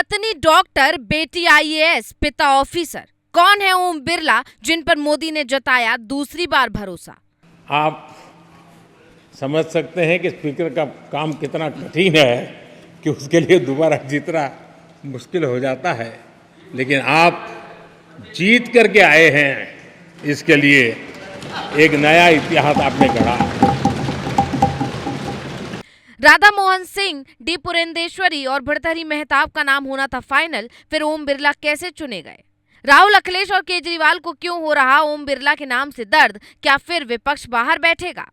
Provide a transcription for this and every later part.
पत्नी डॉक्टर, बेटी आईएएस, पिता ऑफिसर। कौन है ओम बिरला, जिन पर मोदी ने जताया दूसरी बार भरोसा? आप समझ सकते हैं कि स्पीकर का काम कितना कठिन है कि उसके लिए दोबारा जीतना मुश्किल हो जाता है, लेकिन आप जीत करके आए हैं, इसके लिए एक नया इतिहास आपने गढ़ा। राधा मोहन सिंह, डी पुरंदेश्वरी और भर्तृहरि मेहताब का नाम होना था फाइनल, फिर ओम बिरला कैसे चुने गए? राहुल, अखिलेश और केजरीवाल को क्यों हो रहा ओम बिरला के नाम से दर्द? क्या फिर विपक्ष बाहर बैठेगा?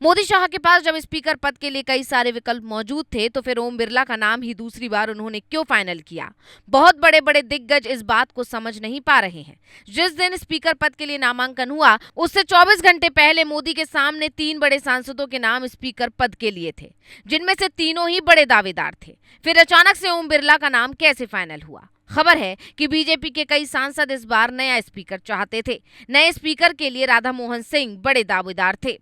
मोदी शाह के पास जब स्पीकर पद के लिए कई सारे विकल्प मौजूद थे, तो फिर ओम बिरला का नाम ही दूसरी बार उन्होंने क्यों फाइनल किया? बहुत बड़े बड़े दिग्गज इस बात को समझ नहीं पा रहे हैं। जिस दिन स्पीकर पद के लिए नामांकन हुआ, उससे 24 घंटे पहले मोदी के सामने 3 बड़े सांसदों के नाम स्पीकर पद के लिए थे, जिनमें से तीनों ही बड़े दावेदार थे। फिर अचानक से ओम बिरला का नाम कैसे फाइनल हुआ? खबर है कि बीजेपी के कई सांसद इस बार नया स्पीकर चाहते थे। नए स्पीकर के लिए राधा मोहन सिंह बड़े दावेदार थे।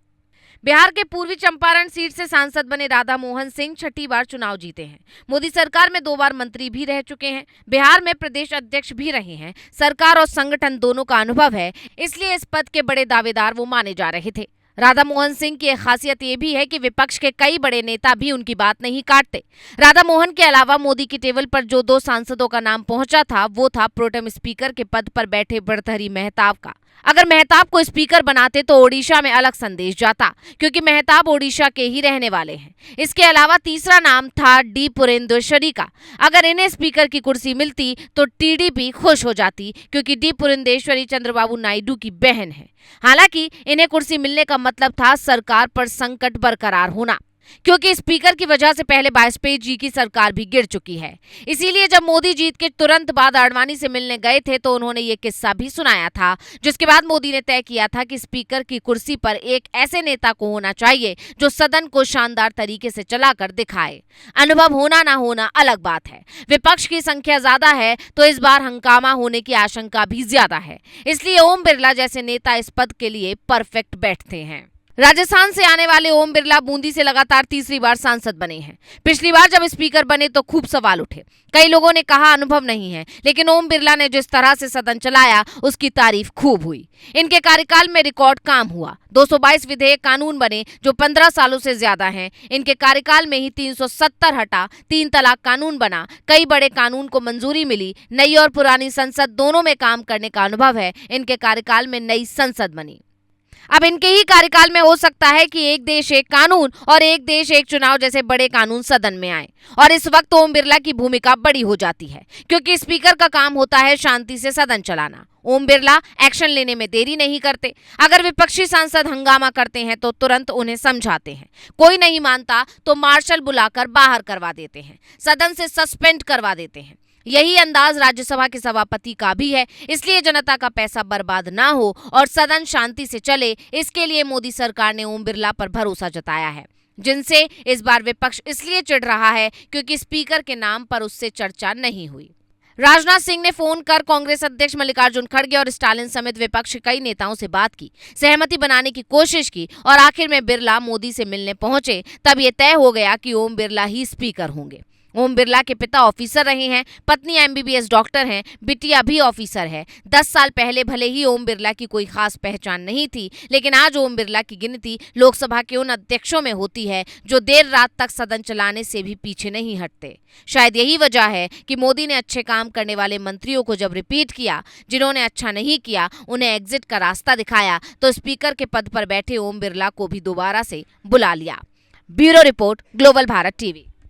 बिहार के पूर्वी चंपारण सीट से सांसद बने राधा मोहन सिंह छठी बार चुनाव जीते हैं। मोदी सरकार में 2 बार मंत्री भी रह चुके हैं। बिहार में प्रदेश अध्यक्ष भी रहे हैं। सरकार और संगठन दोनों का अनुभव है, इसलिए इस पद के बड़े दावेदार वो माने जा रहे थे। राधा मोहन सिंह की एक खासियत ये भी है कि विपक्ष के कई बड़े नेता भी उनकी बात नहीं काटते। राधा मोहन के अलावा मोदी की टेबल पर जो 2 सांसदों का नाम पहुंचा था, वो था प्रोटेम स्पीकर के पद पर बैठे भर्तृहरि मेहताब का। अगर मेहताब को स्पीकर बनाते तो ओडिशा में अलग संदेश जाता, क्योंकि मेहताब ओडिशा के ही रहने वाले हैं। इसके अलावा तीसरा नाम था डी पुरंदेश्वरी का। अगर इन्हें स्पीकर की कुर्सी मिलती तो टीडीपी खुश हो जाती, क्योंकि डी पुरंदेश्वरी चंद्रबाबू नायडू की बहन है। हालांकि इन्हें कुर्सी मिलने का मतलब था सरकार पर संकट बरकरार होना, क्योंकि स्पीकर की वजह से पहले वाजपेयी जी की सरकार भी गिर चुकी है। इसीलिए जब मोदी जीत के तुरंत बाद आडवाणी से मिलने गए थे, तो उन्होंने ये किस्सा भी सुनाया था, जिसके बाद मोदी ने तय किया था कि स्पीकर की कुर्सी पर एक ऐसे नेता को होना चाहिए जो सदन को शानदार तरीके से चलाकर दिखाए। अनुभव होना ना होना अलग बात है। विपक्ष की संख्या ज्यादा है, तो इस बार हंगामा होने की आशंका भी ज्यादा है। इसलिए ओम बिरला जैसे नेता इस पद के लिए परफेक्ट बैठते हैं। राजस्थान से आने वाले ओम बिरला बूंदी से लगातार तीसरी बार सांसद बने हैं। पिछली बार जब स्पीकर बने तो खूब सवाल उठे। कई लोगों ने कहा अनुभव नहीं है, लेकिन ओम बिरला ने जिस तरह से सदन चलाया, उसकी तारीफ खूब हुई। इनके कार्यकाल में रिकॉर्ड काम हुआ। 222 विधेयक कानून बने, जो 15 सालों से ज्यादा हैं। इनके कार्यकाल में ही 370 हटा, 3 तलाक कानून बना, कई बड़े कानून को मंजूरी मिली। नई और पुरानी संसद दोनों में काम करने का अनुभव है। इनके कार्यकाल में नई संसद बनी। अब इनके ही कार्यकाल में हो सकता है कि एक देश एक कानून और एक देश एक चुनाव जैसे बड़े कानून सदन में आए, और इस वक्त ओम बिरला की भूमिका बड़ी हो जाती है, क्योंकि स्पीकर का काम होता है शांति से सदन चलाना। ओम बिरला एक्शन लेने में देरी नहीं करते। अगर विपक्षी सांसद हंगामा करते हैं तो तुरंत उन्हें समझाते हैं। कोई नहीं मानता तो मार्शल बुलाकर बाहर करवा देते हैं, सदन से सस्पेंड करवा देते हैं। यही अंदाज राज्यसभा के सभापति का भी है। इसलिए जनता का पैसा बर्बाद ना हो और सदन शांति से चले, इसके लिए मोदी सरकार ने ओम बिरला पर भरोसा जताया है, जिनसे इस बार विपक्ष इसलिए चिढ़ रहा है क्योंकि स्पीकर के नाम पर उससे चर्चा नहीं हुई। राजनाथ सिंह ने फोन कर कांग्रेस अध्यक्ष मल्लिकार्जुन खड़गे और स्टालिन समेत विपक्ष के कई नेताओं से बात की, सहमति बनाने की कोशिश की, और आखिर में बिरला मोदी से मिलने पहुंचे। तब ये तय हो गया कि ओम बिरला ही स्पीकर होंगे। ओम बिरला के पिता ऑफिसर रहे हैं, पत्नी एमबीबीएस डॉक्टर हैं, बिटिया भी ऑफिसर है। 10 साल पहले भले ही ओम बिरला की कोई खास पहचान नहीं थी, लेकिन आज ओम बिरला की गिनती लोकसभा के उन अध्यक्षों में होती है जो देर रात तक सदन चलाने से भी पीछे नहीं हटते। शायद यही वजह है कि मोदी ने अच्छे काम करने वाले मंत्रियों को जब रिपीट किया, जिन्होंने अच्छा नहीं किया उन्हें एग्जिट का रास्ता दिखाया, तो स्पीकर के पद पर बैठे ओम बिरला को भी दोबारा से बुला लिया। Bureau report, global Bharat TV.